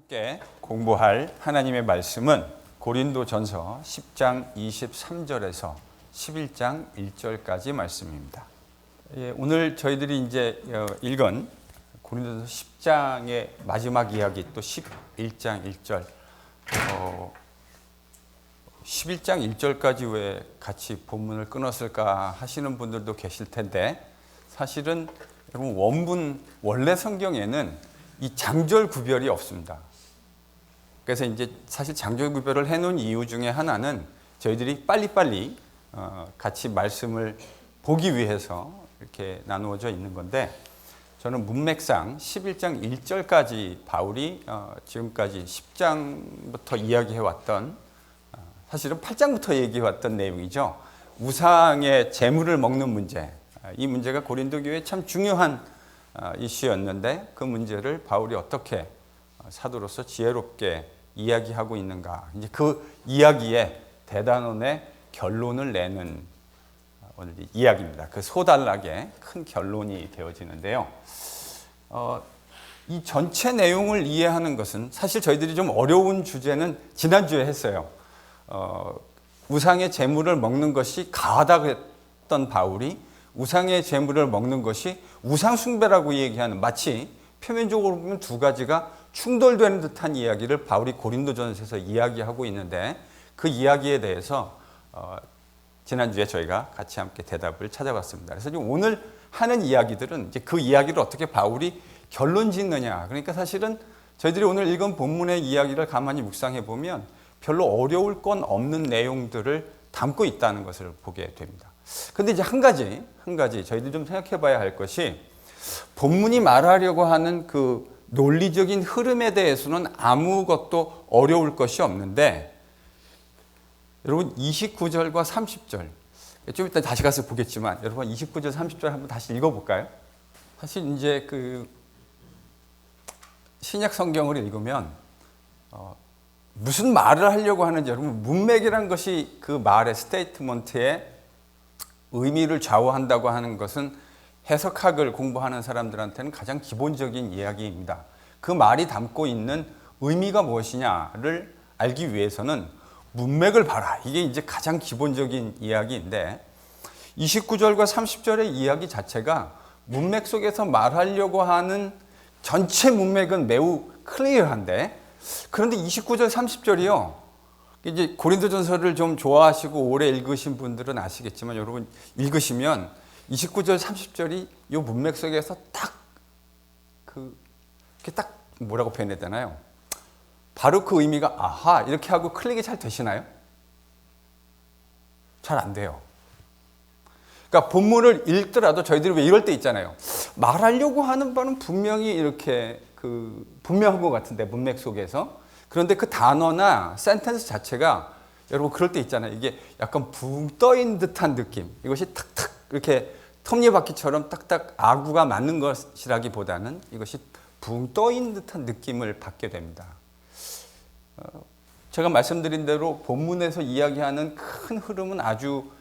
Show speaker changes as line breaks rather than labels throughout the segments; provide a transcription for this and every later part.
함께 공부할 하나님의 말씀은 고린도전서 10장 23절에서 11장 1절까지 말씀입니다. 오늘 저희들이 이제 읽은 고린도전서 10장의 마지막 이야기 또 11장 1절 11장 1절까지 왜 같이 본문을 끊었을까 하시는 분들도 계실 텐데, 사실은 여러분 원래 성경에는 이 장절 구별이 없습니다. 그래서 이제 사실 장절 구별을 해놓은 이유 중에 하나는 저희들이 빨리빨리 같이 말씀을 보기 위해서 이렇게 나누어져 있는 건데, 저는 문맥상 11장 1절까지 바울이 지금까지 10장부터 이야기해왔던, 사실은 8장부터 얘기해왔던 내용이죠. 우상의 재물을 먹는 문제, 이 문제가 고린도 교회에 참 중요한 이슈였는데, 그 문제를 바울이 어떻게 사도로서 지혜롭게 이야기하고 있는가, 이제 그 이야기의 대단원의 결론을 내는 오늘 이야기입니다. 그 소단락의 큰 결론이 되어지는데요. 이 전체 내용을 이해하는 것은 사실 저희들이 좀 어려운 주제는 지난주에 했어요. 우상의 재물을 먹는 것이 가하다고 했던 바울이 우상의 재물을 먹는 것이 우상 숭배라고 얘기하는, 마치 표면적으로 보면 두 가지가 충돌되는 듯한 이야기를 바울이 고린도전서에서 이야기하고 있는데, 그 이야기에 대해서 지난주에 저희가 같이 함께 대답을 찾아봤습니다. 그래서 오늘 하는 이야기들은 이제 그 이야기를 어떻게 바울이 결론 짓느냐, 그러니까 사실은 저희들이 오늘 읽은 본문의 이야기를 가만히 묵상해 보면 별로 어려울 건 없는 내용들을 담고 있다는 것을 보게 됩니다. 근데 이제 한 가지 저희들이 좀 생각해 봐야 할 것이, 본문이 말하려고 하는 그 논리적인 흐름에 대해서는 아무것도 어려울 것이 없는데, 여러분 29절과 30절, 좀 이따 다시 가서 보겠지만, 여러분 29절 30절 한번 다시 읽어볼까요? 사실 이제 그 신약 성경을 읽으면 무슨 말을 하려고 하는지, 여러분 문맥이란 것이 그 말의 스테이트먼트의 의미를 좌우한다고 하는 것은 해석학을 공부하는 사람들한테는 가장 기본적인 이야기입니다. 그 말이 담고 있는 의미가 무엇이냐를 알기 위해서는 문맥을 봐라, 이게 이제 가장 기본적인 이야기인데, 29절과 30절의 이야기 자체가 문맥 속에서 말하려고 하는 전체 문맥은 매우 클리어한데, 그런데 29절 30절이요, 이제 고린도전서를 좀 좋아하시고 오래 읽으신 분들은 아시겠지만, 여러분 읽으시면 29절 30절이 이 문맥 속에서 딱 뭐라고 표현해야 되나요? 바로 그 의미가 아하 이렇게 하고 클릭이 잘 되시나요? 잘 안 돼요. 그러니까 본문을 읽더라도 저희들이 왜 이럴 때 있잖아요. 말하려고 하는 바는 분명히 이렇게 분명한 것 같은데, 문맥 속에서. 그런데 그 단어나 센텐스 자체가, 여러분 그럴 때 있잖아요. 이게 약간 붕 떠인 듯한 느낌. 이것이 탁탁 이렇게 톱니바퀴처럼 딱딱 아구가 맞는 것이라기보다는 이것이 붕 떠인 듯한 느낌을 받게 됩니다. 제가 말씀드린 대로 본문에서 이야기하는 큰 흐름은 아주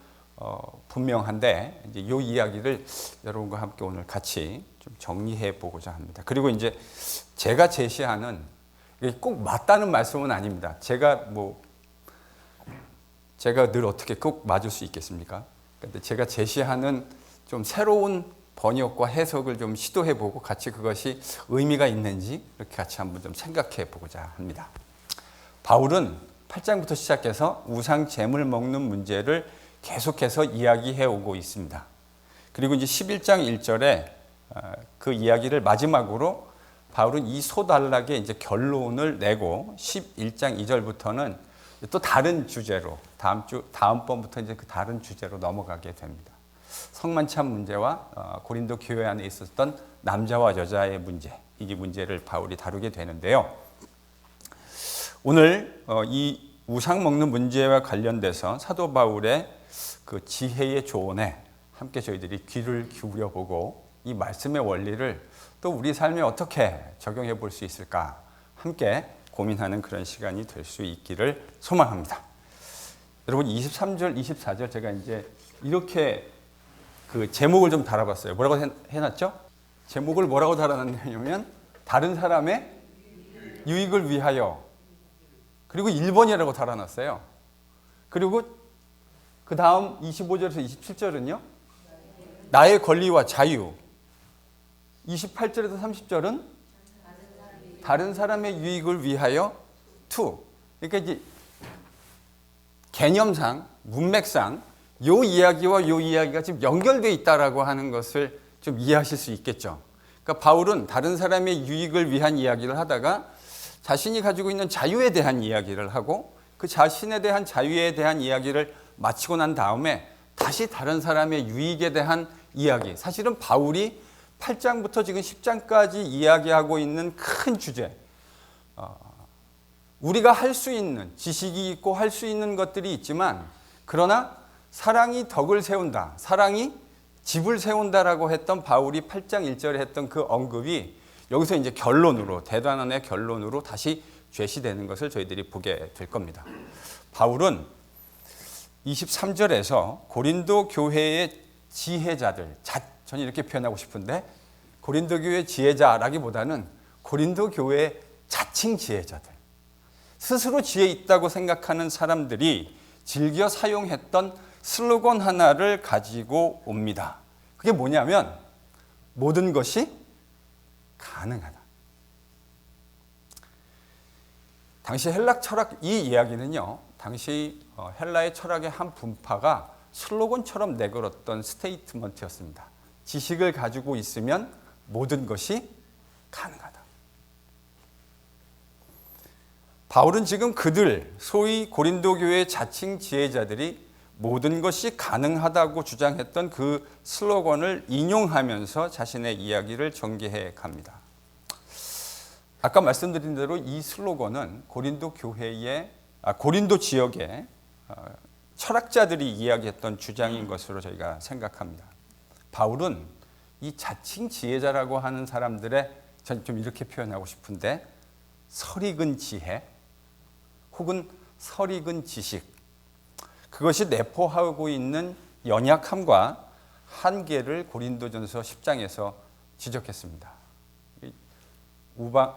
분명한데, 이제 이 이야기를 여러분과 함께 오늘 같이 좀 정리해 보고자 합니다. 그리고 이제 제가 제시하는, 꼭 맞다는 말씀은 아닙니다. 제가 늘 어떻게 꼭 맞을 수 있겠습니까? 근데 제가 제시하는 좀 새로운 번역과 해석을 좀 시도해 보고 같이 그것이 의미가 있는지 이렇게 같이 한번 좀 생각해 보고자 합니다. 바울은 8장부터 시작해서 우상 재물 먹는 문제를 계속해서 이야기해 오고 있습니다. 그리고 이제 11장 1절에 그 이야기를 마지막으로 바울은 이 소단락의 이제 결론을 내고, 11장 2절부터는 또 다른 주제로, 다음번부터 이제 그 다른 주제로 넘어가게 됩니다. 성만찬 문제와 고린도 교회 안에 있었던 남자와 여자의 문제, 이 문제를 바울이 다루게 되는데요. 오늘 이 우상 먹는 문제와 관련돼서 사도 바울의 그 지혜의 조언에 함께 저희들이 귀를 기울여 보고, 이 말씀의 원리를 또 우리 삶에 어떻게 적용해 볼 수 있을까 함께 고민하는 그런 시간이 될 수 있기를 소망합니다. 여러분 23절, 24절 제가 이제 이렇게 그 제목을 좀 달아봤어요. 뭐라고 해놨죠? 제목을 뭐라고 달아놨냐면 다른 사람의 유익을 위하여. 그리고 1번이라고 달아놨어요. 그리고 그 다음 25절에서 27절은요. 나의 권리와 자유. 28절에서 30절은 다른 사람의 유익을 위하여 to. 그러니까 이제 개념상, 문맥상 요 이야기와 요 이야기가 지금 연결되어 있다라고 하는 것을 좀 이해하실 수 있겠죠. 그러니까 바울은 다른 사람의 유익을 위한 이야기를 하다가 자신이 가지고 있는 자유에 대한 이야기를 하고 그 자신에 대한 자유에 대한 이야기를 마치고 난 다음에 다시 다른 사람의 유익에 대한 이야기. 사실은 바울이 8장부터 지금 10장까지 이야기하고 있는 큰 주제. 우리가 할 수 있는 지식이 있고 할 수 있는 것들이 있지만 그러나 사랑이 덕을 세운다. 사랑이 집을 세운다라고 했던 바울이 8장 1절에 했던 그 언급이 여기서 이제 결론으로 대단원의 결론으로 다시 제시되는 것을 저희들이 보게 될 겁니다. 바울은 23절에서 고린도 교회의 지혜자들, 저는 이렇게 표현하고 싶은데 고린도 교회 지혜자라기보다는 고린도 교회의 자칭 지혜자들, 스스로 지혜 있다고 생각하는 사람들이 즐겨 사용했던 슬로건 하나를 가지고 옵니다. 그게 뭐냐면 모든 것이 가능하다. 당시 헬라 철학 이 이야기는요. 당시 헬라의 철학의 한 분파가 슬로건처럼 내걸었던 스테이트먼트였습니다. 지식을 가지고 있으면 모든 것이 가능하다. 바울은 지금 그들 소위 고린도 교회의 자칭 지혜자들이 모든 것이 가능하다고 주장했던 그 슬로건을 인용하면서 자신의 이야기를 전개해 갑니다. 아까 말씀드린 대로 이 슬로건은 고린도 지역의 철학자들이 이야기했던 주장인 것으로 저희가 생각합니다. 바울은 이 자칭 지혜자라고 하는 사람들의, 전 좀 이렇게 표현하고 싶은데, 설익은 지혜 혹은 설익은 지식, 그것이 내포하고 있는 연약함과 한계를 고린도전서 10장에서 지적했습니다.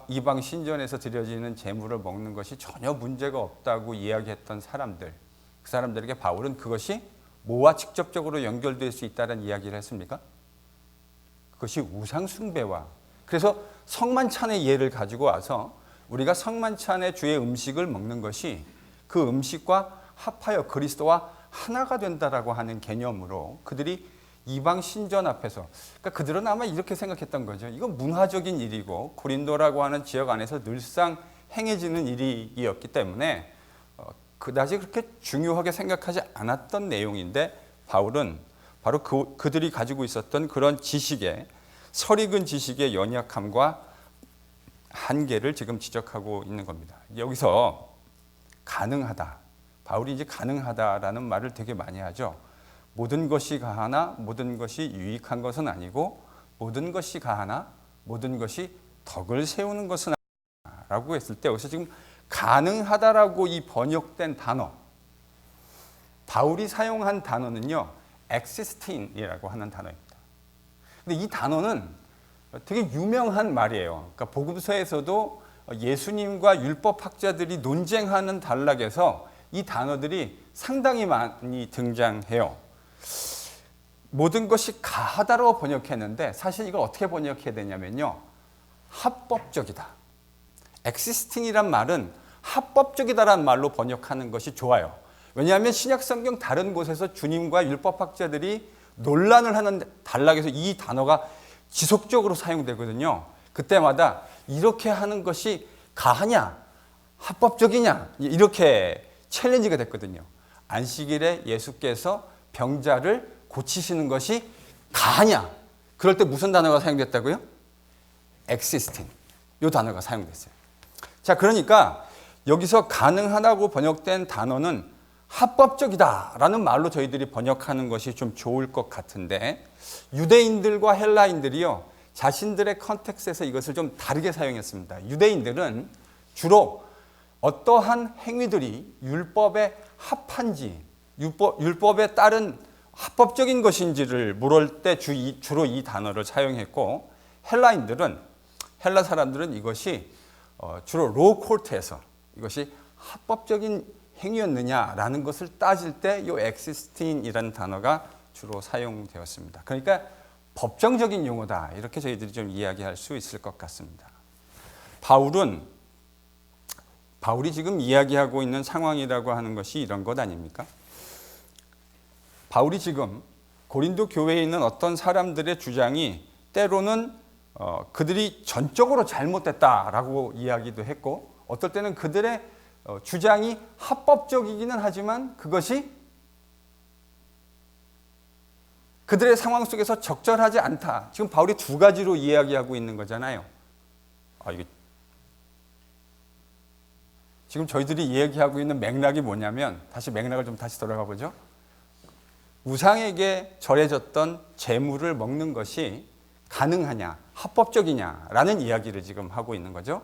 이방 신전에서 드려지는 제물을 먹는 것이 전혀 문제가 없다고 이야기했던 사람들, 그 사람들에게 바울은 그것이 뭐와 직접적으로 연결될 수 있다는 이야기를 했습니까? 그것이 우상 숭배와, 그래서 성만찬의 예를 가지고 와서 우리가 성만찬의 주의 음식을 먹는 것이 그 음식과 합하여 그리스도와 하나가 된다라고 하는 개념으로 그들이 이방 신전 앞에서, 그러니까 그들은 아마 이렇게 생각했던 거죠. 이건 문화적인 일이고 고린도라고 하는 지역 안에서 늘상 행해지는 일이었기 때문에 그다지 그렇게 중요하게 생각하지 않았던 내용인데, 바울은 바로 그들이 가지고 있었던 그런 지식의, 설익은 지식의 연약함과 한계를 지금 지적하고 있는 겁니다. 여기서 가능하다, 바울이 이제 가능하다라는 말을 되게 많이 하죠. 모든 것이 가하나 모든 것이 유익한 것은 아니고 모든 것이 가하나 모든 것이 덕을 세우는 것은 아니라 라고 했을 때 여기서 지금 가능하다라고 이 번역된 단어, 바울이 사용한 단어는요, existing이라고 하는 단어입니다. 근데 이 단어는 되게 유명한 말이에요. 그러니까 복음서에서도 예수님과 율법학자들이 논쟁하는 단락에서 이 단어들이 상당히 많이 등장해요. 모든 것이 가하다라고 번역했는데 사실 이걸 어떻게 번역해야 되냐면요, 합법적이다. existing이란 말은 합법적이다라는 말로 번역하는 것이 좋아요. 왜냐하면 신약성경 다른 곳에서 주님과 율법학자들이 논란을 하는 단락에서 이 단어가 지속적으로 사용되거든요. 그때마다 이렇게 하는 것이 가하냐, 합법적이냐, 이렇게 챌린지가 됐거든요. 안식일에 예수께서 병자를 고치시는 것이 가하냐, 그럴 때 무슨 단어가 사용됐다고요? existing, 이 단어가 사용됐어요. 자, 그러니까 여기서 가능하다고 번역된 단어는 합법적이다라는 말로 저희들이 번역하는 것이 좀 좋을 것 같은데, 유대인들과 헬라인들이요, 자신들의 컨텍스트에서 이것을 좀 다르게 사용했습니다. 유대인들은 주로 어떠한 행위들이 율법에 합한지, 율법에 따른 합법적인 것인지를 물을 때 주로 이 단어를 사용했고, 헬라 사람들은 이것이 주로 로우 코트에서 이것이 합법적인 행위였느냐라는 것을 따질 때 이 existing이라는 단어가 주로 사용되었습니다. 그러니까 법정적인 용어다 이렇게 저희들이 좀 이야기할 수 있을 것 같습니다. 바울이 지금 이야기하고 있는 상황이라고 하는 것이 이런 것 아닙니까? 바울이 지금 고린도 교회에 있는 어떤 사람들의 주장이 때로는 그들이 전적으로 잘못됐다라고 이야기도 했고 어떨 때는 그들의 주장이 합법적이기는 하지만 그것이 그들의 상황 속에서 적절하지 않다. 지금 바울이 두 가지로 이야기하고 있는 거잖아요. 지금 저희들이 이야기하고 있는 맥락이 뭐냐면 맥락을 좀 다시 돌아가 보죠. 우상에게 절해졌던 재물을 먹는 것이 가능하냐, 합법적이냐라는 이야기를 지금 하고 있는 거죠.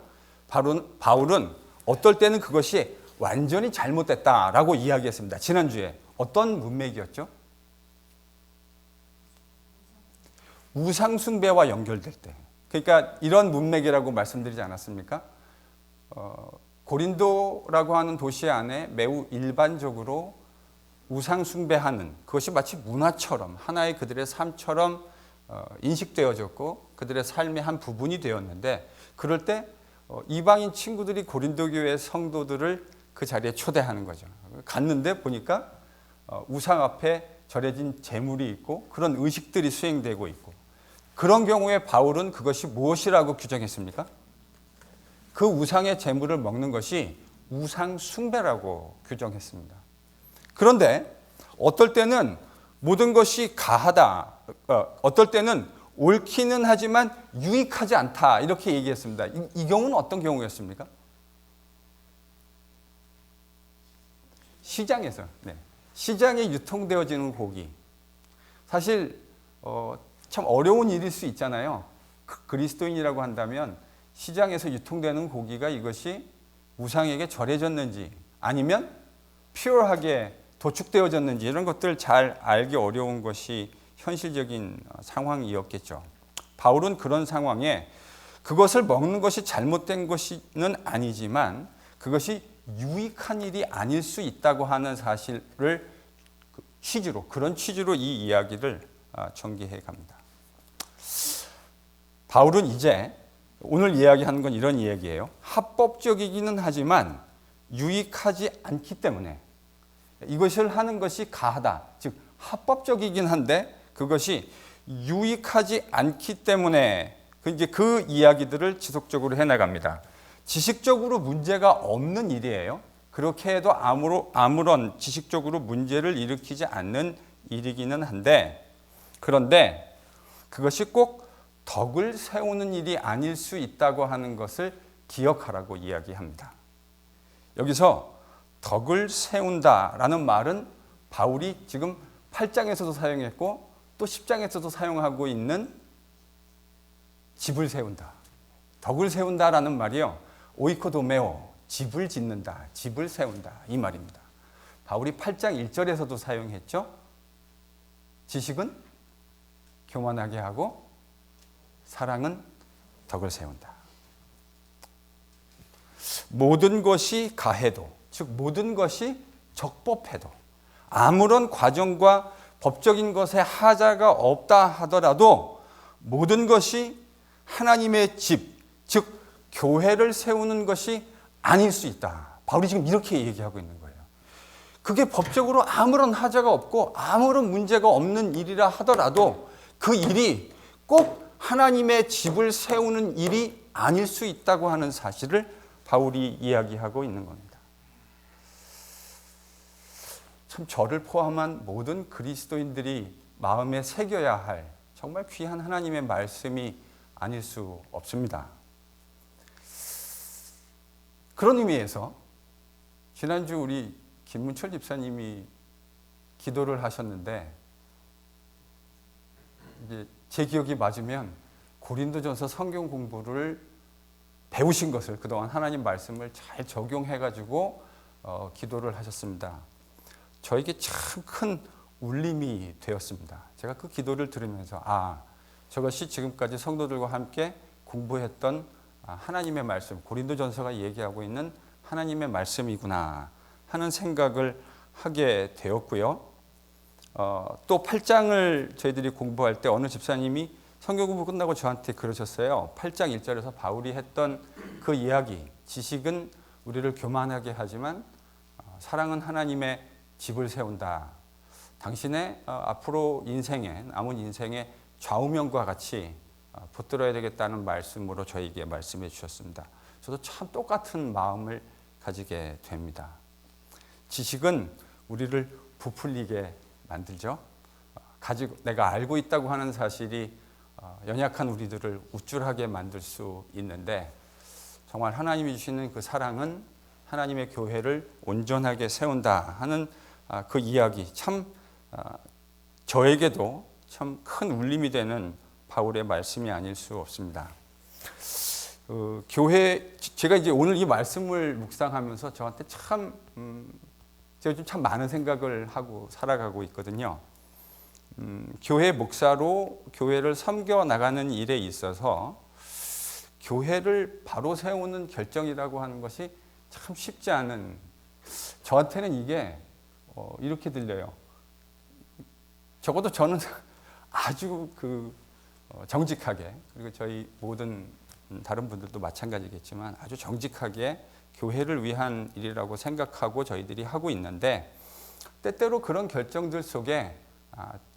바울은 어떨 때는 그것이 완전히 잘못됐다라고 이야기했습니다. 지난주에 어떤 문맥이었죠? 우상 숭배와 연결될 때. 그러니까 이런 문맥이라고 말씀드리지 않았습니까? 고린도라고 하는 도시 안에 매우 일반적으로 우상 숭배하는 그것이 마치 문화처럼 하나의 그들의 삶처럼 인식되어졌고 그들의 삶의 한 부분이 되었는데 그럴 때 이방인 친구들이 고린도 교회 성도들을 그 자리에 초대하는 거죠. 갔는데 보니까 우상 앞에 절해진 제물이 있고 그런 의식들이 수행되고 있고 그런 경우에 바울은 그것이 무엇이라고 규정했습니까? 그 우상의 제물을 먹는 것이 우상 숭배라고 규정했습니다. 그런데 어떨 때는 모든 것이 가하다, 어떨 때는 옳기는 하지만 유익하지 않다 이렇게 얘기했습니다. 이 경우는 어떤 경우였습니까? 시장에 유통되어지는 고기. 사실 참 어려운 일일 수 있잖아요. 그리스도인이라고 한다면 시장에서 유통되는 고기가 이것이 우상에게 절해졌는지 아니면 퓨어하게 도축되어졌는지 이런 것들 잘 알기 어려운 것이 현실적인 상황이었겠죠. 바울은 그런 상황에 그것을 먹는 것이 잘못된 것은 아니지만 그것이 유익한 일이 아닐 수 있다고 하는 사실을 그런 취지로 이 이야기를 전개해 갑니다. 바울은 이제 오늘 이야기하는 건 이런 이야기예요. 합법적이기는 하지만 유익하지 않기 때문에 이것을 하는 것이 가하다. 즉 합법적이긴 한데 그것이 유익하지 않기 때문에 그 이야기들을 지속적으로 해나갑니다. 지식적으로 문제가 없는 일이에요. 그렇게 해도 아무런 지식적으로 문제를 일으키지 않는 일이기는 한데 그런데 그것이 꼭 덕을 세우는 일이 아닐 수 있다고 하는 것을 기억하라고 이야기합니다. 여기서 덕을 세운다라는 말은 바울이 지금 8장에서도 사용했고 또 10장에서도 사용하고 있는 집을 세운다. 덕을 세운다라는 말이요. 오이코도메오, 집을 짓는다, 집을 세운다 이 말입니다. 바울이 8장 1절에서도 사용했죠. 지식은 교만하게 하고 사랑은 덕을 세운다. 모든 것이 가해도, 즉 모든 것이 적법해도 아무런 과정과 법적인 것에 하자가 없다 하더라도 모든 것이 하나님의 집, 즉 교회를 세우는 것이 아닐 수 있다. 바울이 지금 이렇게 얘기하고 있는 거예요. 그게 법적으로 아무런 하자가 없고 아무런 문제가 없는 일이라 하더라도 그 일이 꼭 하나님의 집을 세우는 일이 아닐 수 있다고 하는 사실을 바울이 이야기하고 있는 겁니다. 참 저를 포함한 모든 그리스도인들이 마음에 새겨야 할 정말 귀한 하나님의 말씀이 아닐 수 없습니다. 그런 의미에서 지난주 우리 김문철 집사님이 기도를 하셨는데 이제 제 기억이 맞으면 고린도전서 성경 공부를 배우신 것을 그동안 하나님 말씀을 잘 적용해가지고 기도를 하셨습니다. 저에게 참 큰 울림이 되었습니다. 제가 그 기도를 들으면서 저것이 지금까지 성도들과 함께 공부했던 하나님의 말씀, 고린도전서가 얘기하고 있는 하나님의 말씀이구나 하는 생각을 하게 되었고요. 또 8장을 저희들이 공부할 때 어느 집사님이 성경 공부 끝나고 저한테 그러셨어요. 8장 1절에서 바울이 했던 그 이야기, 지식은 우리를 교만하게 하지만 사랑은 하나님의 집을 세운다. 당신의 앞으로 인생에, 남은 인생의 좌우명과 같이 붙들어야 되겠다는 말씀으로 저에게 말씀해 주셨습니다. 저도 참 똑같은 마음을 가지게 됩니다. 지식은 우리를 부풀리게 만들죠. 내가 알고 있다고 하는 사실이 연약한 우리들을 우쭐하게 만들 수 있는데, 정말 하나님이 주시는 그 사랑은 하나님의 교회를 온전하게 세운다 하는 그 이야기, 참 저에게도 참 큰 울림이 되는 바울의 말씀이 아닐 수 없습니다. 교회, 제가 이제 오늘 이 말씀을 묵상하면서 저한테 참 제가 좀 참 많은 생각을 하고 살아가고 있거든요. 교회 목사로 교회를 섬겨 나가는 일에 있어서 교회를 바로 세우는 결정이라고 하는 것이 참 쉽지 않은, 저한테는 이게 이렇게 들려요. 적어도 저는 아주 정직하게, 그리고 저희 모든 다른 분들도 마찬가지겠지만 아주 정직하게 교회를 위한 일이라고 생각하고 저희들이 하고 있는데, 때때로 그런 결정들 속에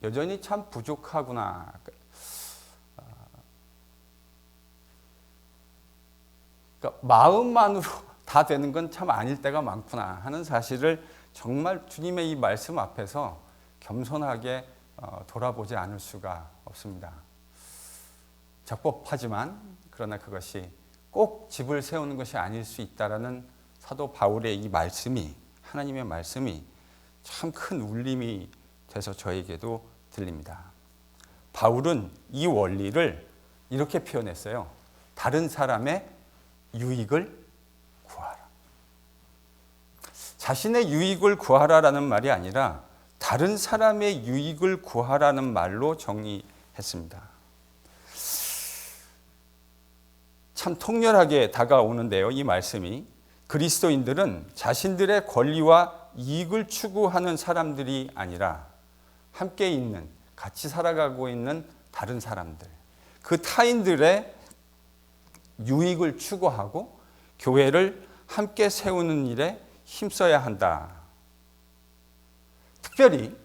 여전히 참 부족하구나, 그러니까 마음만으로 다 되는 건 참 아닐 때가 많구나 하는 사실을 정말 주님의 이 말씀 앞에서 겸손하게 돌아보지 않을 수가 없습니다. 적법하지만 그러나 그것이 꼭 집을 세우는 것이 아닐 수 있다라는 사도 바울의 이 말씀이, 하나님의 말씀이 참 큰 울림이 돼서 저에게도 들립니다. 바울은 이 원리를 이렇게 표현했어요. 다른 사람의 유익을 구하라. 자신의 유익을 구하라라는 말이 아니라 다른 사람의 유익을 구하라는 말로 정의했습니다. 참 통렬하게 다가오는데요, 이 말씀이. 그리스도인들은 자신들의 권리와 이익을 추구하는 사람들이 아니라 함께 있는, 같이 살아가고 있는 다른 사람들, 그 타인들의 유익을 추구하고 교회를 함께 세우는 일에 힘써야 한다. 특별히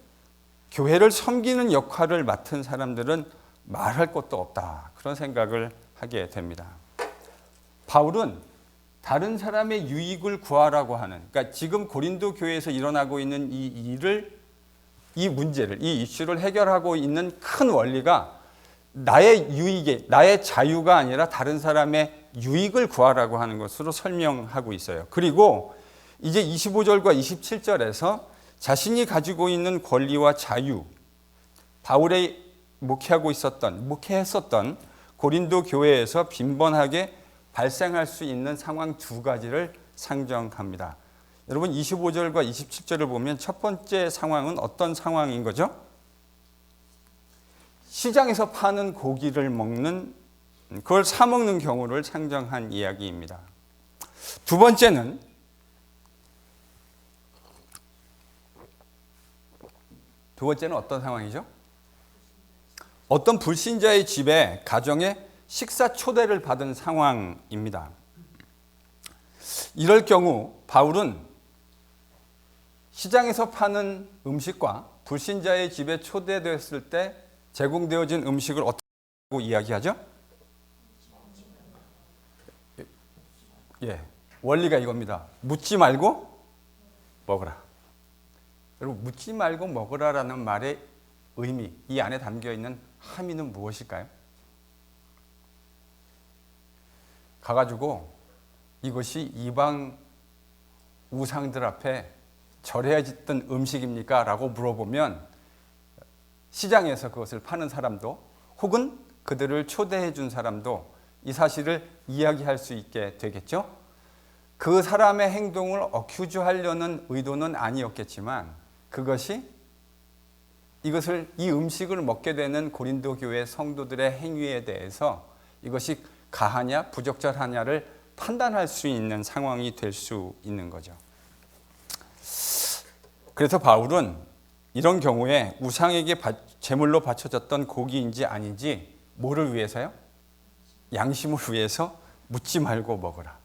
교회를 섬기는 역할을 맡은 사람들은 말할 것도 없다. 그런 생각을 하게 됩니다. 바울은 다른 사람의 유익을 구하라고 하는, 그러니까 지금 고린도 교회에서 일어나고 있는 이 일을, 이 문제를, 이 이슈를 해결하고 있는 큰 원리가 나의 유익에, 나의 자유가 아니라 다른 사람의 유익을 구하라고 하는 것으로 설명하고 있어요. 그리고 이제 25절과 27절에서 자신이 가지고 있는 권리와 자유, 바울의 목회했었던 고린도 교회에서 빈번하게 발생할 수 있는 상황 두 가지를 상정합니다. 여러분 25절과 27절을 보면 첫 번째 상황은 어떤 상황인 거죠? 시장에서 파는 고기를 먹는, 그걸 사 먹는 경우를 상정한 이야기입니다. 두 번째는 어떤 상황이죠? 어떤 불신자의 집에, 가정에 식사 초대를 받은 상황입니다. 이럴 경우 바울은 시장에서 파는 음식과 불신자의 집에 초대되었을 때 제공되어진 음식을 어떻게 이야기하죠? 원리가 이겁니다. 묻지 말고 먹으라. 여러분, 묻지 말고 먹으라라는 말의 의미, 이 안에 담겨 있는 함의는 무엇일까요? 가가지고 이것이 이방 우상들 앞에 절해야 짓던 음식입니까? 라고 물어보면 시장에서 그것을 파는 사람도 혹은 그들을 초대해 준 사람도 이 사실을 이야기할 수 있게 되겠죠. 그 사람의 행동을 어큐즈하려는 의도는 아니었겠지만 이 음식을 먹게 되는 고린도 교회 성도들의 행위에 대해서 이것이 가하냐 부적절하냐를 판단할 수 있는 상황이 될 수 있는 거죠. 그래서 바울은 이런 경우에 우상에게 제물로 바쳐졌던 고기인지 아닌지 뭐를 위해서요? 양심을 위해서 묻지 말고 먹으라.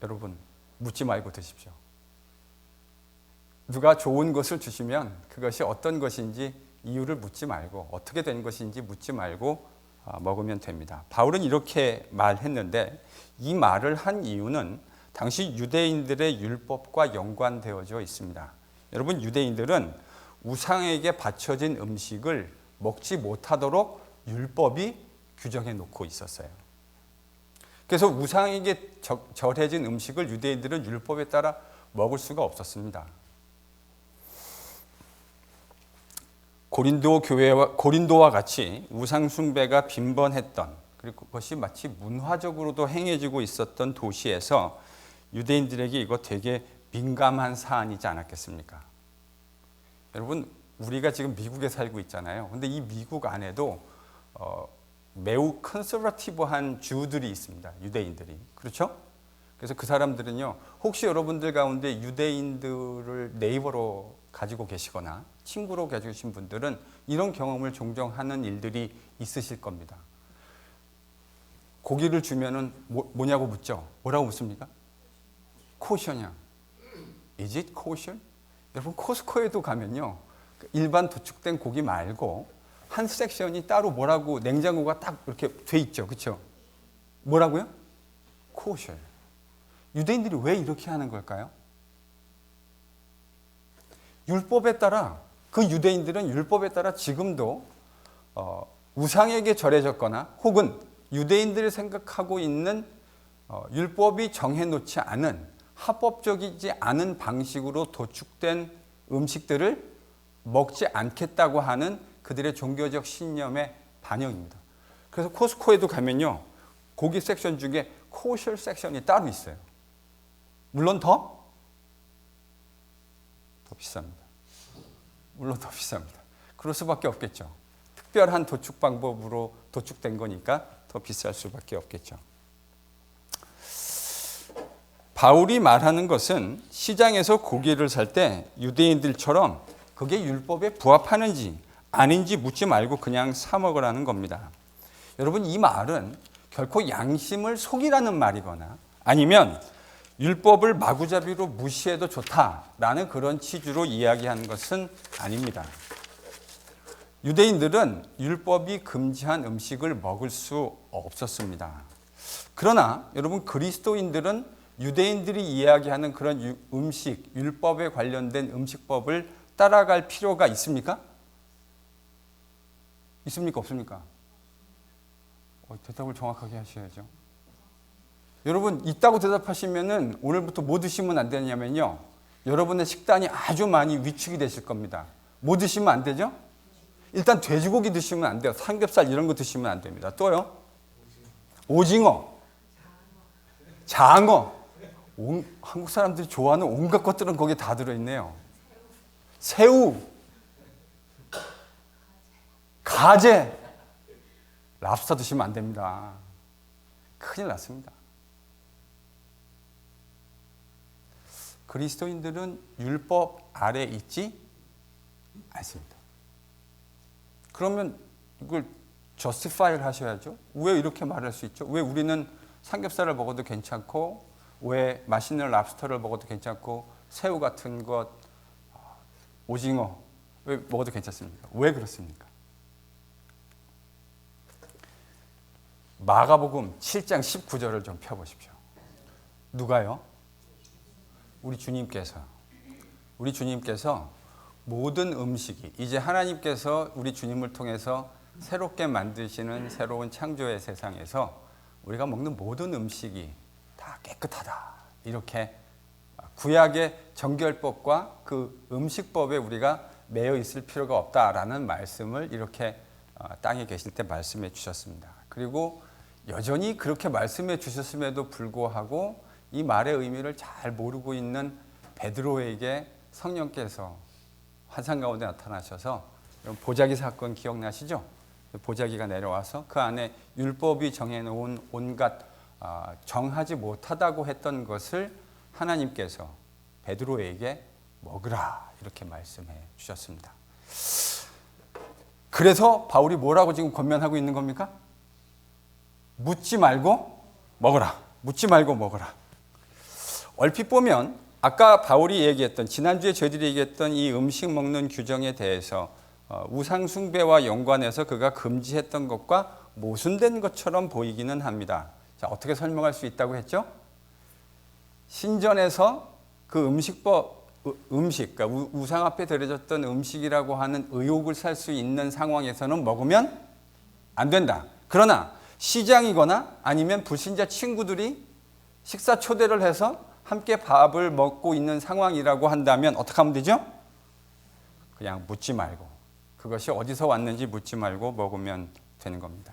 여러분, 묻지 말고 드십시오. 누가 좋은 것을 주시면 그것이 어떤 것인지 이유를 묻지 말고 어떻게 된 것인지 묻지 말고 먹으면 됩니다. 바울은 이렇게 말했는데 이 말을 한 이유는 당시 유대인들의 율법과 연관되어져 있습니다. 여러분, 유대인들은 우상에게 바쳐진 음식을 먹지 못하도록 율법이 규정해 놓고 있었어요. 그래서 우상에게 절해진 음식을 유대인들은 율법에 따라 먹을 수가 없었습니다. 고린도와 같이 우상 숭배가 빈번했던, 그리고 그것이 마치 문화적으로도 행해지고 있었던 도시에서 유대인들에게 이거 되게 민감한 사안이지 않았겠습니까? 여러분, 우리가 지금 미국에 살고 있잖아요. 근데 이 미국 안에도 매우 컨서버티브한 주들이 있습니다. 유대인들이. 그렇죠? 그래서 그 사람들은요, 혹시 여러분들 가운데 유대인들을 네이버로 가지고 계시거나 친구로 가지고 계신 분들은 이런 경험을 종종 하는 일들이 있으실 겁니다. 고기를 주면은 뭐냐고 묻죠. 뭐라고 묻습니까? 코션이야. Is it kosher? 여러분, 코스코에도 가면요, 일반 도축된 고기 말고 한 섹션이 따로 뭐라고 냉장고가 딱 이렇게 돼 있죠. 그렇죠? 뭐라고요? kosher. 유대인들이 왜 이렇게 하는 걸까요? 율법에 따라, 그 유대인들은 율법에 따라 지금도 우상에게 절해졌거나 혹은 유대인들이 생각하고 있는 율법이 정해놓지 않은 합법적이지 않은 방식으로 도축된 음식들을 먹지 않겠다고 하는 그들의 종교적 신념의 반영입니다. 그래서 코스코에도 가면요, 고기 섹션 중에 코셔 섹션이 따로 있어요. 물론 더 비쌉니다. 물론 더 비쌉니다. 그럴 수밖에 없겠죠. 특별한 도축 방법으로 도축된 거니까 더 비쌀 수밖에 없겠죠. 바울이 말하는 것은 시장에서 고기를 살 때 유대인들처럼 그게 율법에 부합하는지 아닌지 묻지 말고 그냥 사 먹으라는 겁니다. 여러분, 이 말은 결코 양심을 속이라는 말이거나 아니면 율법을 마구잡이로 무시해도 좋다라는 그런 취지로 이야기하는 것은 아닙니다. 유대인들은 율법이 금지한 음식을 먹을 수 없었습니다. 그러나 여러분, 그리스도인들은 유대인들이 이야기하는 그런 음식, 율법에 관련된 음식법을 따라갈 필요가 있습니까? 있습니까? 없습니까? 대답을 정확하게 하셔야죠. 여러분, 있다고 대답하시면은 오늘부터 뭐 드시면 안 되냐면요, 여러분의 식단이 아주 많이 위축이 되실 겁니다. 뭐 드시면 안 되죠? 일단 돼지고기 드시면 안 돼요. 삼겹살 이런 거 드시면 안 됩니다. 또요? 오징어, 장어, 한국 사람들이 좋아하는 온갖 것들은 거기에 다 들어있네요. 새우, 가재, 랍스터 드시면 안 됩니다. 큰일 났습니다. 그리스도인들은 율법 아래 있지 않습니다. 그러면 이걸 저스티파이를 하셔야죠. 왜 이렇게 말할 수 있죠? 왜 우리는 삼겹살을 먹어도 괜찮고, 왜 맛있는 랍스터를 먹어도 괜찮고, 새우 같은 것, 오징어 왜 먹어도 괜찮습니까? 왜 그렇습니까? 마가복음 7장 19절을 좀 펴보십시오. 누가요? 우리 주님께서 모든 음식이 이제 하나님께서 우리 주님을 통해서 새롭게 만드시는 새로운 창조의 세상에서 우리가 먹는 모든 음식이 다 깨끗하다, 이렇게 구약의 정결법과 그 음식법에 우리가 매여 있을 필요가 없다라는 말씀을 이렇게 땅에 계실 때 말씀해 주셨습니다. 그리고 여전히 그렇게 말씀해 주셨음에도 불구하고 이 말의 의미를 잘 모르고 있는 베드로에게 성령께서 환상 가운데 나타나셔서 보자기 사건 기억나시죠? 보자기가 내려와서 그 안에 율법이 정해놓은 온갖 정하지 못하다고 했던 것을 하나님께서 베드로에게 먹으라 이렇게 말씀해 주셨습니다. 그래서 바울이 뭐라고 지금 권면하고 있는 겁니까? 묻지 말고 먹어라. 묻지 말고 먹어라. 얼핏 보면 아까 바울이 얘기했던, 지난주에 저희들이 얘기했던 이 음식 먹는 규정에 대해서 우상 숭배와 연관해서 그가 금지했던 것과 모순된 것처럼 보이기는 합니다. 자, 어떻게 설명할 수 있다고 했죠? 신전에서 그 그러니까 우상 앞에 드려졌던 음식이라고 하는 의혹을 살 수 있는 상황에서는 먹으면 안 된다. 그러나 시장이거나 아니면 불신자 친구들이 식사 초대를 해서 함께 밥을 먹고 있는 상황이라고 한다면 어떻게 하면 되죠? 그냥 묻지 말고, 그것이 어디서 왔는지 묻지 말고 먹으면 되는 겁니다.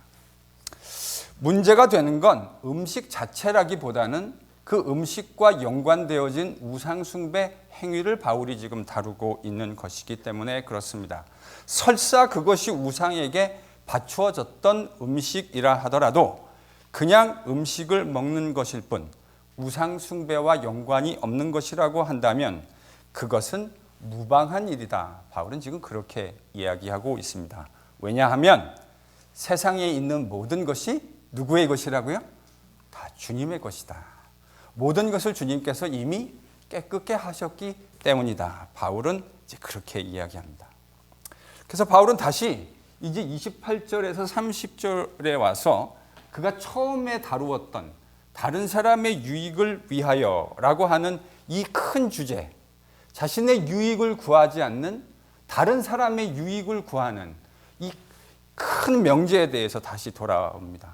문제가 되는 건 음식 자체라기보다는 그 음식과 연관되어진 우상 숭배 행위를 바울이 지금 다루고 있는 것이기 때문에 그렇습니다. 설사 그것이 우상에게 바추어졌던 음식이라 하더라도 그냥 음식을 먹는 것일 뿐 우상 숭배와 연관이 없는 것이라고 한다면 그것은 무방한 일이다. 바울은 지금 그렇게 이야기하고 있습니다. 왜냐하면 세상에 있는 모든 것이 누구의 것이라고요? 다 주님의 것이다. 모든 것을 주님께서 이미 깨끗게 하셨기 때문이다. 바울은 이제 그렇게 이야기합니다. 그래서 바울은 다시 이제 28절에서 30절에 와서 그가 처음에 다루었던 다른 사람의 유익을 위하여라고 하는 이 큰 주제, 자신의 유익을 구하지 않는 다른 사람의 유익을 구하는 이 큰 명제에 대해서 다시 돌아옵니다.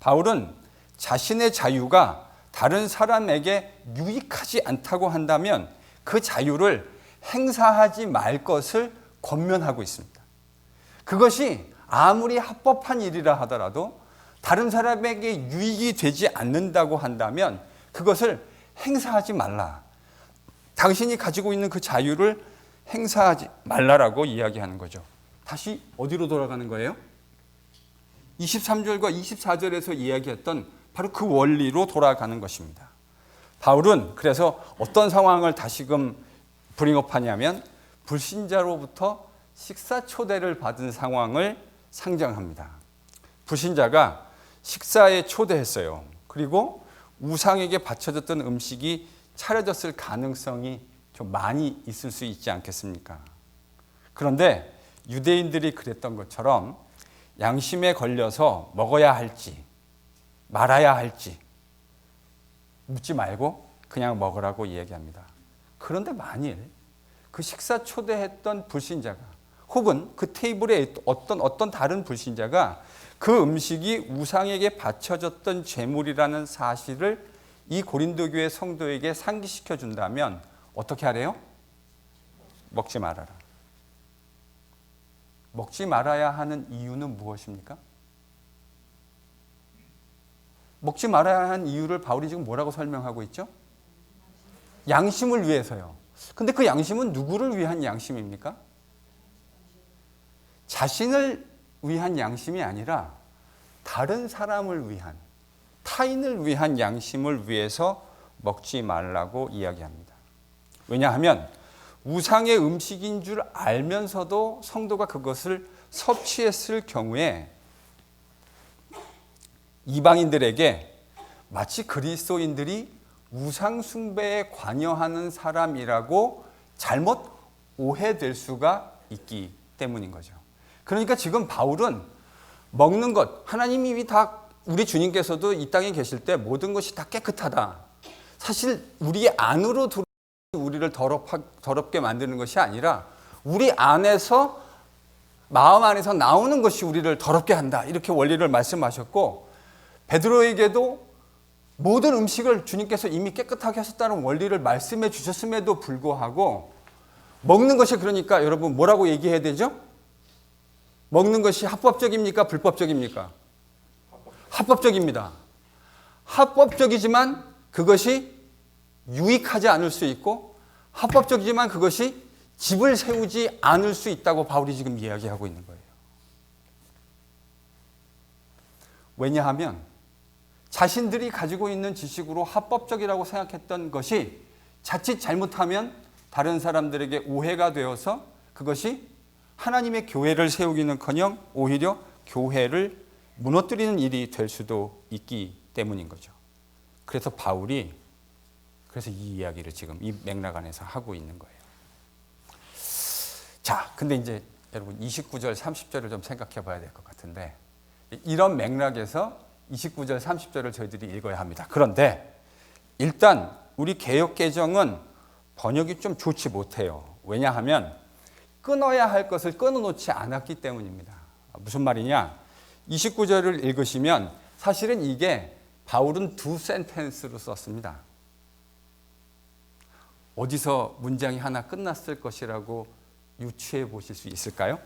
바울은 자신의 자유가 다른 사람에게 유익하지 않다고 한다면 그 자유를 행사하지 말 것을 권면하고 있습니다. 그것이 아무리 합법한 일이라 하더라도 다른 사람에게 유익이 되지 않는다고 한다면 그것을 행사하지 말라. 당신이 가지고 있는 그 자유를 행사하지 말라라고 이야기하는 거죠. 다시 어디로 돌아가는 거예요? 23절과 24절에서 이야기했던 바로 그 원리로 돌아가는 것입니다. 바울은 그래서 어떤 상황을 다시금 브링업하냐면 불신자로부터 식사 초대를 받은 상황을 상정합니다. 불신자가 식사에 초대했어요. 그리고 우상에게 바쳐졌던 음식이 차려졌을 가능성이 좀 많이 있을 수 있지 않겠습니까? 그런데 유대인들이 그랬던 것처럼 양심에 걸려서 먹어야 할지 말아야 할지 묻지 말고 그냥 먹으라고 이야기합니다. 그런데 만일 그 식사 초대했던 불신자가 혹은 그 테이블에 어떤 다른 불신자가 그 음식이 우상에게 바쳐졌던 제물이라는 사실을 이 고린도 교회 성도에게 상기시켜 준다면 어떻게 하래요? 먹지 말아라. 먹지 말아야 하는 이유는 무엇입니까? 먹지 말아야 하는 이유를 바울이 지금 뭐라고 설명하고 있죠? 양심을 위해서요. 근데 그 양심은 누구를 위한 양심입니까? 자신을 위한 양심이 아니라 다른 사람을 위한, 타인을 위한 양심을 위해서 먹지 말라고 이야기합니다. 왜냐하면 우상의 음식인 줄 알면서도 성도가 그것을 섭취했을 경우에 이방인들에게 마치 그리스도인들이 우상 숭배에 관여하는 사람이라고 잘못 오해될 수가 있기 때문인 거죠. 그러니까 지금 바울은 먹는 것, 하나님이 이미 다 우리 주님께서도 이 땅에 계실 때 모든 것이 다 깨끗하다. 사실 우리 안으로 들어오는 우리를 더럽게 만드는 것이 아니라 우리 안에서 마음 안에서 나오는 것이 우리를 더럽게 한다. 이렇게 원리를 말씀하셨고 베드로에게도 모든 음식을 주님께서 이미 깨끗하게 하셨다는 원리를 말씀해 주셨음에도 불구하고 먹는 것이 그러니까 여러분 뭐라고 얘기해야 되죠? 먹는 것이 합법적입니까? 불법적입니까? 합법적입니다. 합법적이지만 그것이 유익하지 않을 수 있고 합법적이지만 그것이 집을 세우지 않을 수 있다고 바울이 지금 이야기하고 있는 거예요. 왜냐하면 자신들이 가지고 있는 지식으로 합법적이라고 생각했던 것이 자칫 잘못하면 다른 사람들에게 오해가 되어서 그것이 하나님의 교회를 세우기는커녕 오히려 교회를 무너뜨리는 일이 될 수도 있기 때문인 거죠. 그래서 바울이 이 이야기를 지금 이 맥락 안에서 하고 있는 거예요. 자, 근데 이제 여러분 29절, 30절을 좀 생각해 봐야 될 것 같은데 이런 맥락에서 29절, 30절을 저희들이 읽어야 합니다. 그런데 일단 우리 개역개정은 번역이 좀 좋지 못해요. 왜냐하면 끊어야 할 것을 끊어놓지 않았기 때문입니다. 무슨 말이냐? 29절을 읽으시면 사실은 이게 바울은 두 센텐스로 썼습니다. 어디서 문장이 하나 끝났을 것이라고 유추해 보실 수 있을까요?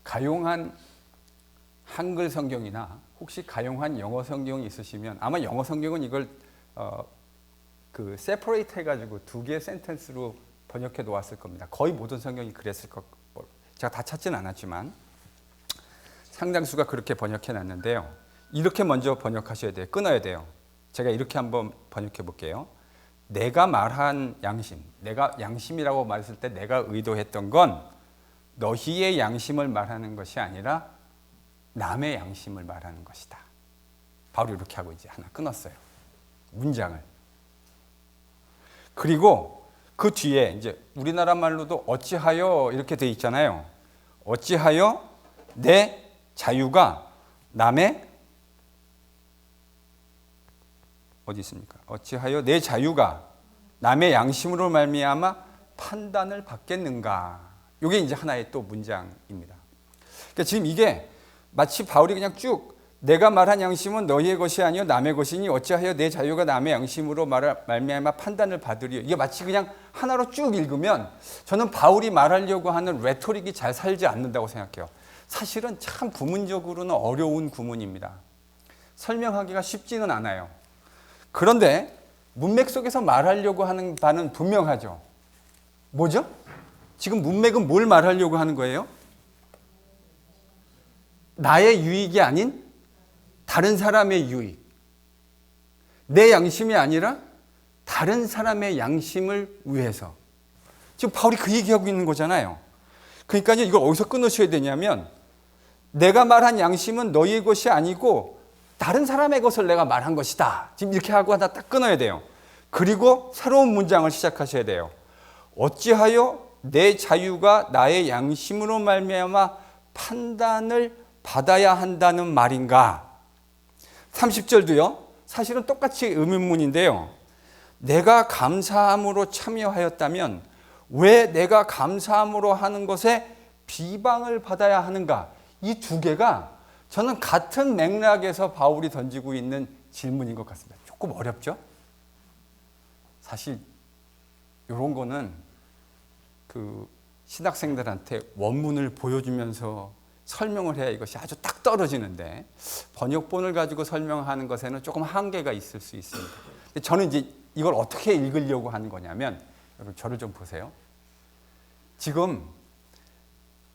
가용한 한글 성경이나 혹시 가용한 영어 성경이 있으시면 아마 영어 성경은 이걸 세퍼레이트 해가지고 두 개의 센텐스로 번역해 놓았을 겁니다. 거의 모든 성경이 그랬을 것. 제가 다 찾지는 않았지만 상당수가 그렇게 번역해 놨는데요. 이렇게 먼저 번역하셔야 돼요. 끊어야 돼요. 제가 이렇게 한번 번역해 볼게요. 내가 말한 양심, 내가 양심이라고 말했을 때 내가 의도했던 건 너희의 양심을 말하는 것이 아니라 남의 양심을 말하는 것이다. 바로 이렇게 하고 이제 하나 끊었어요. 문장을. 그리고 그 뒤에 이제 우리나라 말로도 어찌하여 이렇게 돼 있잖아요. 어찌하여 내 자유가 남의 어디 있습니까? 어찌하여 내 자유가 남의 양심으로 말미암아 판단을 받겠는가? 이게 이제 하나의 또 문장입니다. 그러니까 지금 이게 마치 바울이 그냥 쭉 내가 말한 양심은 너희의 것이 아니요 남의 것이니 어찌하여 내 자유가 남의 양심으로 말미암아 판단을 받으리요. 이게 마치 그냥 하나로 쭉 읽으면 저는 바울이 말하려고 하는 레토릭이 잘 살지 않는다고 생각해요. 사실은 참 구문적으로는 어려운 구문입니다. 설명하기가 쉽지는 않아요. 그런데 문맥 속에서 말하려고 하는 바는 분명하죠. 뭐죠? 지금 문맥은 뭘 말하려고 하는 거예요? 나의 유익이 아닌 다른 사람의 유익. 내 양심이 아니라 다른 사람의 양심을 위해서. 지금 바울이 그 얘기하고 있는 거잖아요. 그러니까 이걸 어디서 끊으셔야 되냐면 내가 말한 양심은 너희의 것이 아니고 다른 사람의 것을 내가 말한 것이다. 지금 이렇게 하고 하나 딱 끊어야 돼요. 그리고 새로운 문장을 시작하셔야 돼요. 어찌하여 내 자유가 나의 양심으로 말미암아 판단을 받아야 한다는 말인가? 30절도요. 사실은 똑같이 의문문인데요. 내가 감사함으로 참여하였다면 왜 내가 감사함으로 하는 것에 비방을 받아야 하는가? 이 두 개가 저는 같은 맥락에서 바울이 던지고 있는 질문인 것 같습니다. 조금 어렵죠? 사실 이런 거는 신학생들한테 원문을 보여주면서 설명을 해야 이것이 아주 딱 떨어지는데 번역본을 가지고 설명하는 것에는 조금 한계가 있을 수 있습니다. 근데 저는 이제 이걸 어떻게 읽으려고 하는 거냐면 여러분 저를 좀 보세요. 지금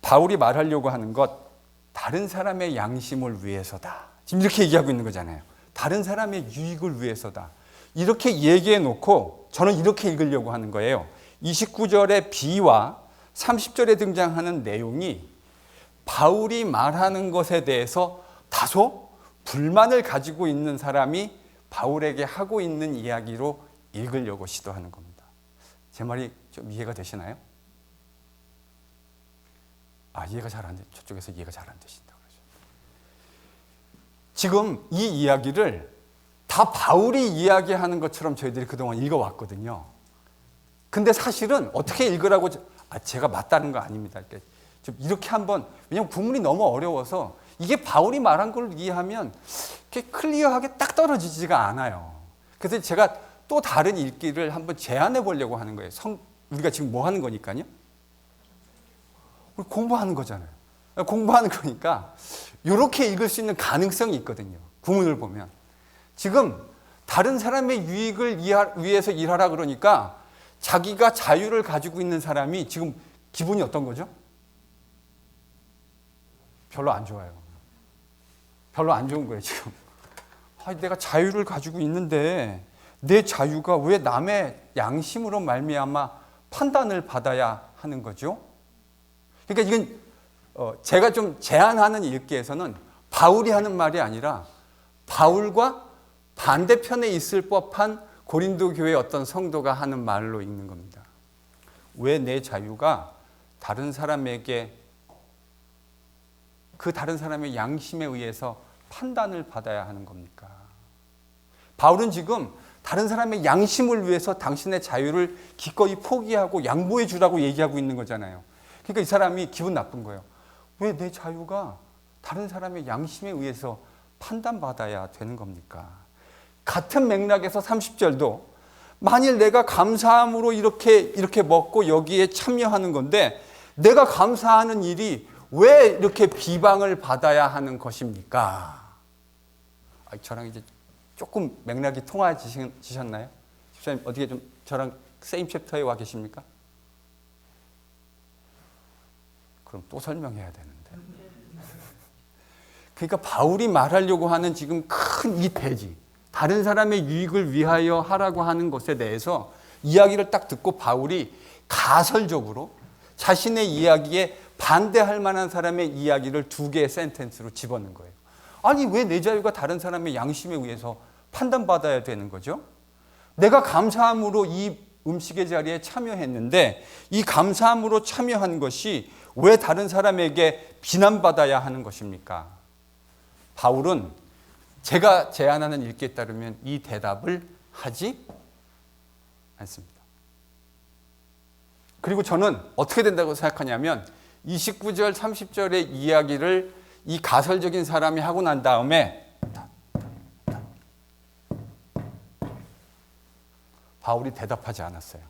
바울이 말하려고 하는 것 다른 사람의 양심을 위해서다. 지금 이렇게 얘기하고 있는 거잖아요. 다른 사람의 유익을 위해서다. 이렇게 얘기해 놓고 저는 이렇게 읽으려고 하는 거예요. 29절의 B와 30절에 등장하는 내용이 바울이 말하는 것에 대해서 다소 불만을 가지고 있는 사람이 바울에게 하고 있는 이야기로 읽으려고 시도하는 겁니다. 제 말이 좀 이해가 되시나요? 이해가 잘 안 돼. 저쪽에서 이해가 잘 안 되신다고 그러죠. 지금 이 이야기를 다 바울이 이야기하는 것처럼 저희들이 그동안 읽어왔거든요. 근데 사실은 어떻게 읽으라고 제가 맞다는 거 아닙니다. 좀 이렇게 한번 왜냐하면 구문이 너무 어려워서 이게 바울이 말한 걸 이해하면 이렇게 클리어하게 딱 떨어지지가 않아요. 그래서 제가 또 다른 읽기를 한번 제안해 보려고 하는 거예요. 우리가 지금 뭐 하는 거니까요? 우리 공부하는 거잖아요. 공부하는 거니까 이렇게 읽을 수 있는 가능성이 있거든요. 구문을 보면. 지금 다른 사람의 유익을 위해서 일하라 그러니까 자기가 자유를 가지고 있는 사람이 지금 기분이 어떤 거죠? 별로 안 좋아요. 별로 안 좋은 거예요, 지금. 내가 자유를 가지고 있는데 내 자유가 왜 남의 양심으로 말미암아 판단을 받아야 하는 거죠? 그러니까 이건 제가 좀 제안하는 읽기에서는 바울이 하는 말이 아니라 바울과 반대편에 있을 법한 고린도 교회의 어떤 성도가 하는 말로 읽는 겁니다. 왜 내 자유가 다른 사람에게 그 다른 사람의 양심에 의해서 판단을 받아야 하는 겁니까? 바울은 지금 다른 사람의 양심을 위해서 당신의 자유를 기꺼이 포기하고 양보해 주라고 얘기하고 있는 거잖아요. 그러니까 이 사람이 기분 나쁜 거예요. 왜 내 자유가 다른 사람의 양심에 의해서 판단받아야 되는 겁니까? 같은 맥락에서 30절도 만일 내가 감사함으로 이렇게 먹고 여기에 참여하는 건데 내가 감사하는 일이 왜 이렇게 비방을 받아야 하는 것입니까? 저랑 이제 조금 맥락이 통하시셨나요? 집사님 어떻게 좀 저랑 세임 챕터에 와 계십니까? 그럼 또 설명해야 되는데. 그러니까 바울이 말하려고 하는 지금 큰 이 대지, 다른 사람의 유익을 위하여 하라고 하는 것에 대해서 이야기를 딱 듣고 바울이 가설적으로 자신의 이야기에 반대할 만한 사람의 이야기를 2개의 센텐스로 집어넣은 거예요. 아니 왜 내 자유가 다른 사람의 양심에 의해서 판단받아야 되는 거죠? 내가 감사함으로 이 음식의 자리에 참여했는데 이 감사함으로 참여한 것이 왜 다른 사람에게 비난받아야 하는 것입니까? 바울은 제가 제안하는 읽기에 따르면 이 대답을 하지 않습니다. 그리고 저는 어떻게 된다고 생각하냐면 29절, 30절의 이야기를 이 가설적인 사람이 하고 난 다음에 바울이 대답하지 않았어요.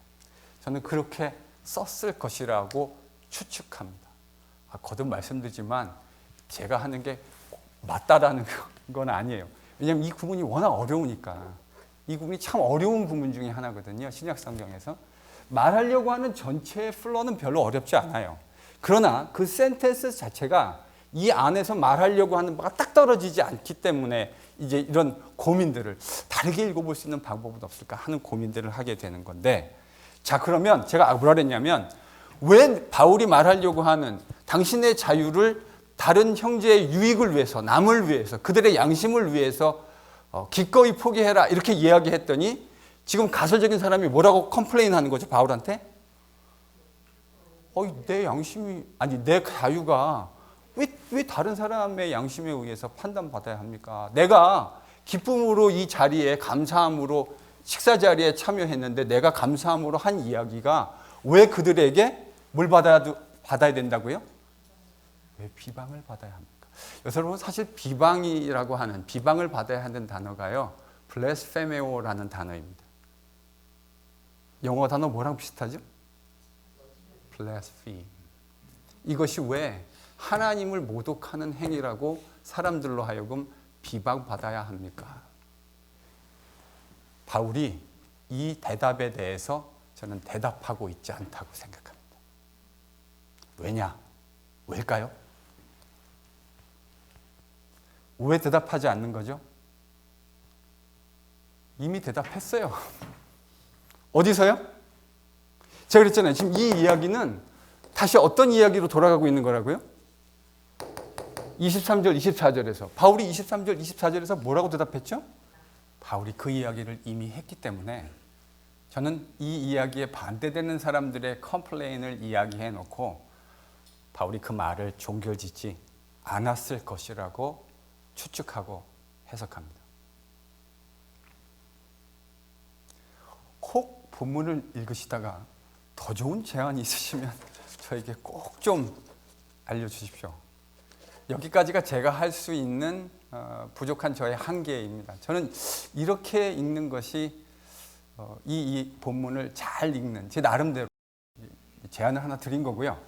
저는 그렇게 썼을 것이라고 추측합니다. 거듭 말씀드리지만 제가 하는 게 맞다라는 건 아니에요. 왜냐하면 이 구문이 워낙 어려우니까. 이 구문이 참 어려운 구문 중에 하나거든요. 신약 성경에서. 말하려고 하는 전체의 플로는 별로 어렵지 않아요. 그러나 그 센텐스 자체가 이 안에서 말하려고 하는 바가 딱 떨어지지 않기 때문에 이제 이런 고민들을 다르게 읽어볼 수 있는 방법은 없을까 하는 고민들을 하게 되는 건데, 자 그러면 제가 뭐라 그랬냐면 왜 바울이 말하려고 하는 당신의 자유를 다른 형제의 유익을 위해서, 남을 위해서, 그들의 양심을 위해서 기꺼이 포기해라 이렇게 이야기했더니 지금 가설적인 사람이 뭐라고 컴플레인하는 거죠? 바울한테? 내 양심이 아니 내 자유가 왜 다른 사람의 양심에 의해서 판단받아야 합니까? 내가 기쁨으로 이 자리에 감사함으로 식사 자리에 참여했는데 내가 감사함으로 한 이야기가 왜 그들에게 뭘 받아야 된다고요? 왜 비방을 받아야 합니까? 여러분 사실 비방을 받아야 하는 단어가요, 블레스페메오라는 단어입니다. 영어 단어 뭐랑 비슷하죠? blaspheme. 이것이 왜 하나님을 모독하는 행위라고 사람들로 하여금 비방받아야 합니까? 바울이 이 대답에 대해서 저는 대답하고 있지 않다고 생각합니다. 왜일까요? 왜 대답하지 않는 거죠? 이미 대답했어요. 어디서요? 제가 그랬잖아요. 지금 이 이야기는 다시 어떤 이야기로 돌아가고 있는 거라고요? 23절, 24절에서. 바울이 23절, 24절에서 뭐라고 대답했죠? 바울이 그 이야기를 이미 했기 때문에 저는 이 이야기에 반대되는 사람들의 컴플레인을 이야기해 놓고 바울이 그 말을 종결짓지 않았을 것이라고 추측하고 해석합니다. 혹 본문을 읽으시다가 더 좋은 제안이 있으시면 저에게 꼭 좀 알려주십시오. 여기까지가 제가 할 수 있는 부족한 저의 한계입니다. 저는 이렇게 읽는 것이 이 본문을 잘 읽는 제 나름대로 제안을 하나 드린 거고요.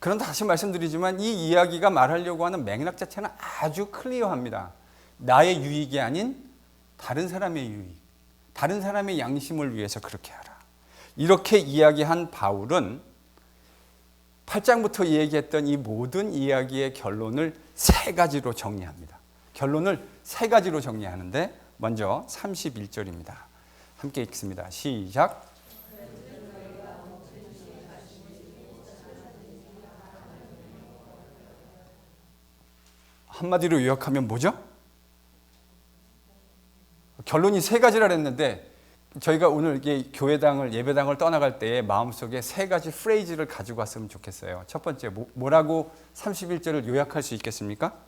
그런데 다시 말씀드리지만 이 이야기가 말하려고 하는 맥락 자체는 아주 클리어합니다. 나의 유익이 아닌 다른 사람의 유익, 다른 사람의 양심을 위해서 그렇게 하라. 이렇게 이야기한 바울은 8장부터 얘기했던 이 모든 이야기의 결론을 3가지로 정리합니다. 결론을 세 가지로 정리하는데 먼저 31절입니다. 함께 읽습니다. 시작. 한마디로 요약하면 뭐죠? 결론이 세 가지라 했는데 저희가 오늘 이게 교회당을 예배당을 떠나갈 때에 마음속에 세 가지 프레이즈를 가지고 왔으면 좋겠어요. 첫 번째 뭐라고 31절을 요약할 수 있겠습니까?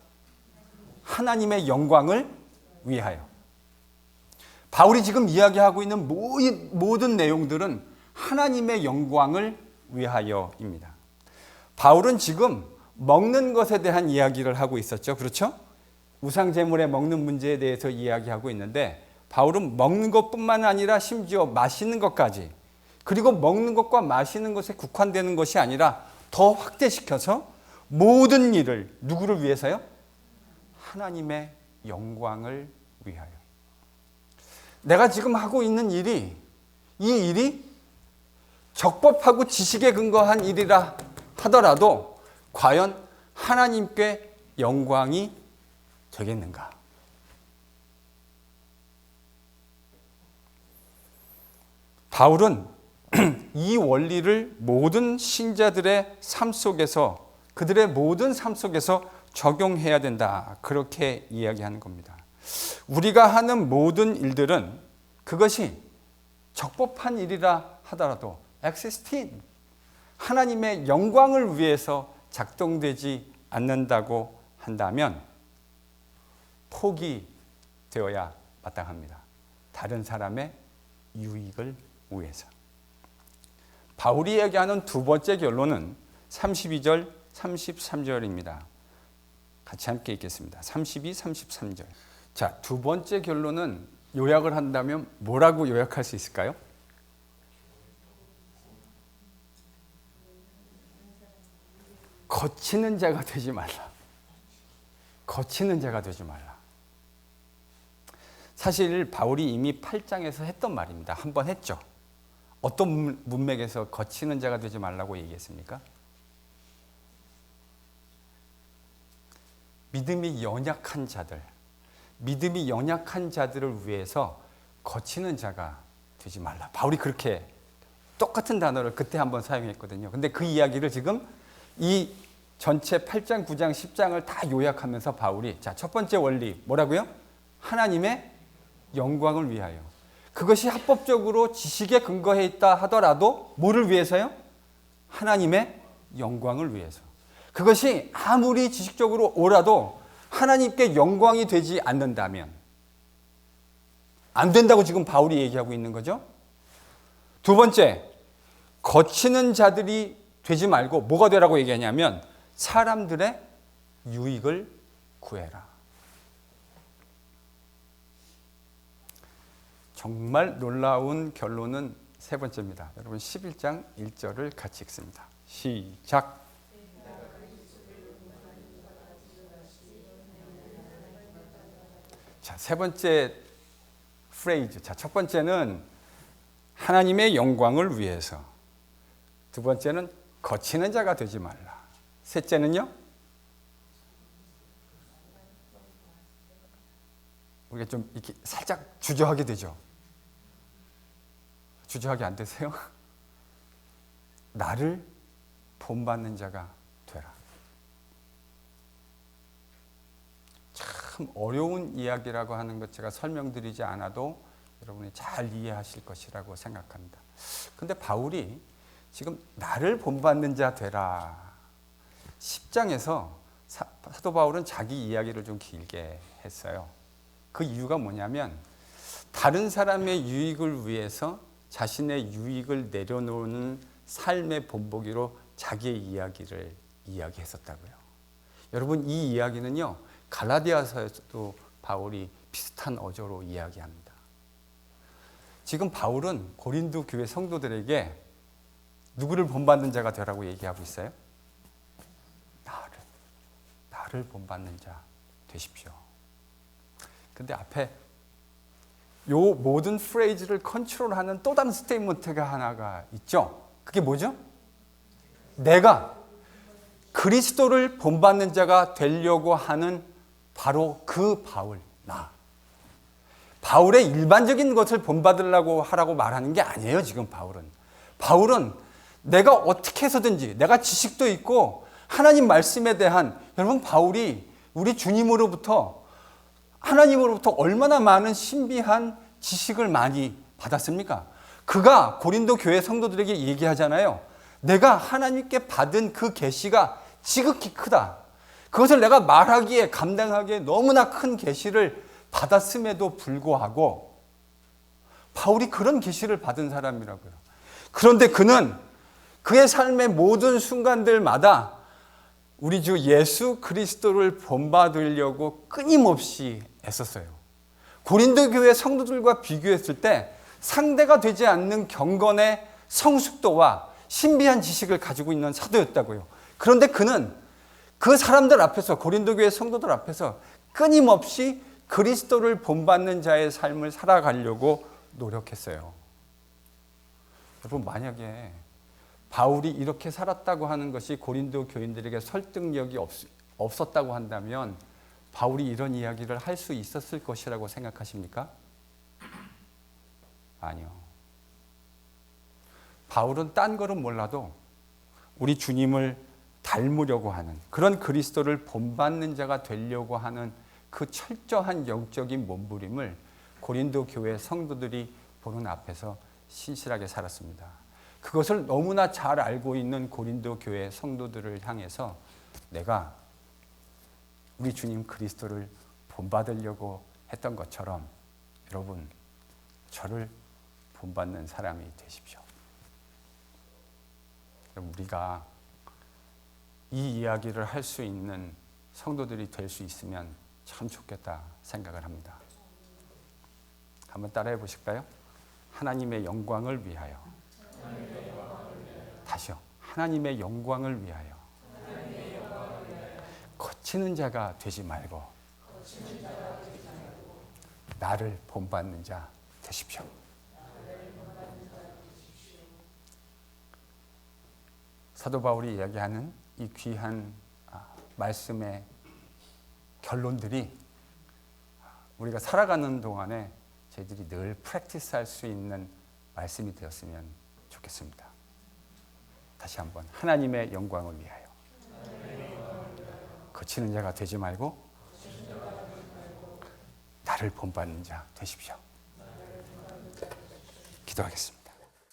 하나님의 영광을 위하여. 바울이 지금 이야기하고 있는 모든 내용들은 하나님의 영광을 위하여입니다. 바울은 지금 먹는 것에 대한 이야기를 하고 있었죠. 그렇죠? 우상 제물에 먹는 문제에 대해서 이야기하고 있는데 바울은 먹는 것뿐만 아니라 심지어 마시는 것까지, 그리고 먹는 것과 마시는 것에 국한되는 것이 아니라 더 확대시켜서 모든 일을 누구를 위해서요? 하나님의 영광을 위하여. 내가 지금 하고 있는 일이, 이 일이 적법하고 지식에 근거한 일이라 하더라도 과연 하나님께 영광이 되겠는가? 바울은 이 원리를 모든 신자들의 삶 속에서, 그들의 모든 삶 속에서 적용해야 된다. 그렇게 이야기하는 겁니다. 우리가 하는 모든 일들은 그것이 적법한 일이라 하더라도 existing, 하나님의 영광을 위해서 작동되지 않는다고 한다면 포기되어야 마땅합니다. 다른 사람의 유익을 위해서. 바울이 얘기하는 두 번째 결론은 32절, 33절입니다. 같이 함께 읽겠습니다. 32, 33절. 자, 두 번째 결론은 요약을 한다면 뭐라고 요약할 수 있을까요? 거치는 자가 되지 말라. 거치는 자가 되지 말라. 사실 바울이 이미 8장에서 했던 말입니다. 한 번 했죠. 어떤 문맥에서 거치는 자가 되지 말라고 얘기했습니까? 믿음이 연약한 자들을 위해서 거치는 자가 되지 말라. 바울이 그렇게 똑같은 단어를 그때 한번 사용했거든요. 근데 그 이야기를 지금 이 전체 8장, 9장, 10장을 다 요약하면서 바울이, 자, 첫 번째 원리 뭐라고요? 하나님의 영광을 위하여. 그것이 합법적으로 지식에 근거해 있다 하더라도 뭐를 위해서요? 하나님의 영광을 위해서. 그것이 아무리 지식적으로 옳아도 하나님께 영광이 되지 않는다면 안 된다고 지금 바울이 얘기하고 있는 거죠. 두 번째, 거치는 자들이 되지 말고 뭐가 되라고 얘기하냐면 사람들의 유익을 구해라. 정말 놀라운 결론은 세 번째입니다. 여러분 11장 1절을 같이 읽습니다. 시작. 자, 세 번째 프레이즈. 자, 첫 번째는 하나님의 영광을 위해서. 두 번째는 거치는 자가 되지 말라. 셋째는요? 우리가 좀 이렇게 살짝 주저하게 되죠. 주저하게 안 되세요? 나를 본받는 자가 되라. 참 어려운 이야기라고 하는 것 제가 설명드리지 않아도 여러분이 잘 이해하실 것이라고 생각합니다. 근데 바울이 지금 나를 본받는 자 되라. 10장에서 사도 바울은 자기 이야기를 좀 길게 했어요. 그 이유가 뭐냐면 다른 사람의 유익을 위해서 자신의 유익을 내려놓는 삶의 본보기로 자기의 이야기를 이야기했었다고요. 여러분, 이 이야기는요, 갈라디아서에서도 바울이 비슷한 어조로 이야기합니다. 지금 바울은 고린도 교회 성도들에게 누구를 본받는 자가 되라고 얘기하고 있어요? 나를 본받는 자 되십시오. 근데 앞에 요 모든 프레이즈를 컨트롤하는 또 다른 스테이트먼트가 하나가 있죠. 그게 뭐죠? 내가 그리스도를 본받는 자가 되려고 하는 바로 그 바울, 나. 바울의 일반적인 것을 본받으려고 하라고 말하는 게 아니에요, 지금 바울은. 바울은 내가 어떻게 해서든지, 내가 지식도 있고 하나님 말씀에 대한, 여러분 바울이 우리 주님으로부터, 하나님으로부터 얼마나 많은 신비한 지식을 많이 받았습니까? 그가 고린도 교회 성도들에게 얘기하잖아요. 내가 하나님께 받은 그 계시가 지극히 크다. 그것을 내가 말하기에, 감당하기에 너무나 큰 계시를 받았음에도 불구하고 바울이 그런 계시를 받은 사람이라고요. 그런데 그는 그의 삶의 모든 순간들마다 우리 주 예수 그리스도를 본받으려고 끊임없이 애썼어요. 고린도 교회 성도들과 비교했을 때 상대가 되지 않는 경건의 성숙도와 신비한 지식을 가지고 있는 사도였다고요. 그런데 그는 그 사람들 앞에서, 고린도 교회 성도들 앞에서 끊임없이 그리스도를 본받는 자의 삶을 살아가려고 노력했어요. 여러분, 만약에 바울이 이렇게 살았다고 하는 것이 고린도 교인들에게 설득력이 없었다고 한다면 바울이 이런 이야기를 할 수 있었을 것이라고 생각하십니까? 아니요. 바울은 딴 거는 몰라도 우리 주님을 닮으려고 하는, 그런 그리스도를 본받는 자가 되려고 하는 그 철저한 영적인 몸부림을 고린도 교회 성도들이 보는 앞에서 신실하게 살았습니다. 그것을 너무나 잘 알고 있는 고린도 교회 성도들을 향해서 내가 우리 주님 그리스도를 본받으려고 했던 것처럼 여러분, 저를 본받는 사람이 되십시오. 우리가 이 이야기를 할 수 있는 성도들이 될 수 있으면 참 좋겠다 생각을 합니다. 한번 따라해 보실까요? 하나님의 영광을 위하여. 다시요. 하나님의 영광을 위하여. 거치는 자가 되지 말고 나를 본받는 자 되십시오. 사도 바울이 이야기하는 이 귀한 말씀의 결론들이 우리가 살아가는 동안에 저희들이 늘 프랙티스할 수 있는 말씀이 되었으면 좋겠습니다. 다시 한번, 하나님의 영광을 위하여. 거치는 자가 되지 말고 나를 본받는 자 되십시오. 기도하겠습니다.